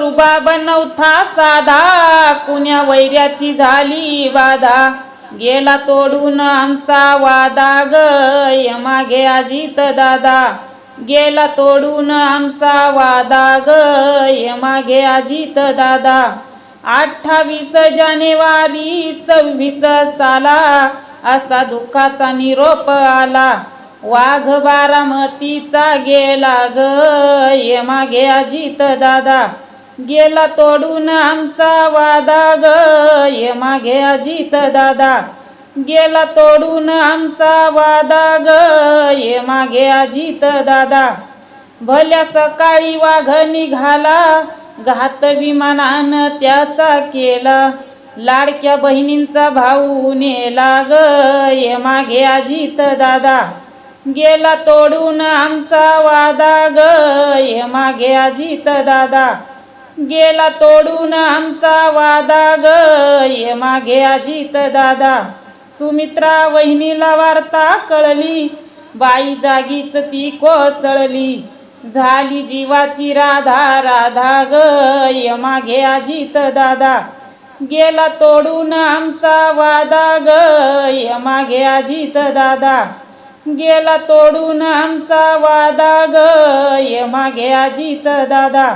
रुबाब नव्हता साधा, कुण्या वैऱ्याची झाली बाधा. गेला तोडून आमचा वादा ग, यमागे अजित दादा. गेला तोडून आमचा वादा ग, यमागे अजित दादा. 28 जानेवारी 26 साला, असा दुःखाचा निरोप आला. वाघ बारामतीचा गेला ग, यमागे अजित दादा. गेला तोडून आमचा वादा ग, यमागे अजित दादा. गेला तोडून आमचा वादा ग, यमागे अजित दादा. भल्या सकाळी वाघ निघाला, घात विमानानं त्याचा केला. लाडक्या बहिणींचा भाऊ नेला ग, यमागे अजित दादा. गेला तोडून आमचा वादा ग, यमागे अजित दादा. गेला तोडून आमचा वादा ग, यमागे अजित दादा. सुमित्रा वहिनीला वार्ता कळली, बाई जागीच ती कोसळली. झाली जीवाची राधा राधा ग, यमागे अजित दादा. गेला तोडून आमचा वादा ग, यमागे अजित दादा. गेला तोडून आमचा वादा ग, यमागे अजित दादा.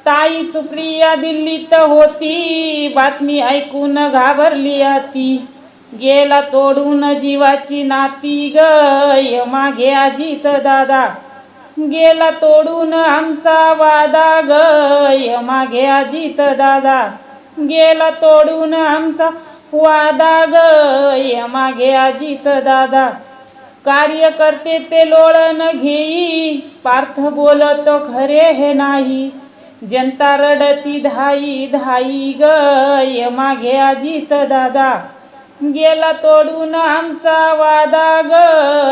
ताई सुप्रिया दिल्लीत होती, बातमी ऐकून घाबरली अती. गेला तोडून जीवाची नाती ग, यमागे अजित दादा. गेला तोडून आमचा वादा ग, यमागे अजित दादा. गेला तोडून आमचा वादा ग, यमागे अजित दादा. कार्यकर्ते ते लोळण घेई, पार्थ बोलतो खरे हे नाही. जनता रडती धाई धाई ग, यमागे अजित दादा. गेला तोडून आमचा वादा ग,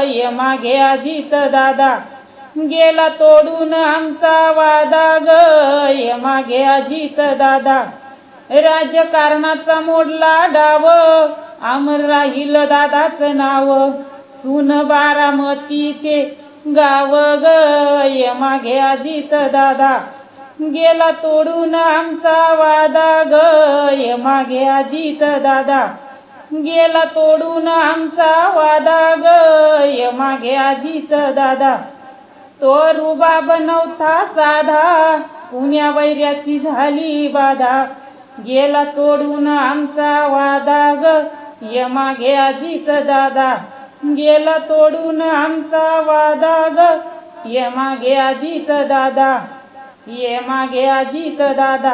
यमागे अजित दादा. गेला तोडून आमचा वादा ग, यमागे अजित दादा. राजकारणाचा मोडला डाव, अमर राहील दादाचं नाव. सून बारामती ते गाव ग, यमागे अजित दादा. गेला तोडून आमचा वादा ग, यमागे अजित दादा. गेला तोडून आमचा वादा ग, यमागे अजित दादा. तो रुबाब नव्हता साधा, कुण्या वैऱ्याची झाली बाधा. गेला तोडून आमचा वादा ग, यमागे अजित दादा. गेला तोडून आमचा वादा ग, यमागे अजित दादा. यमागे अजित दादा.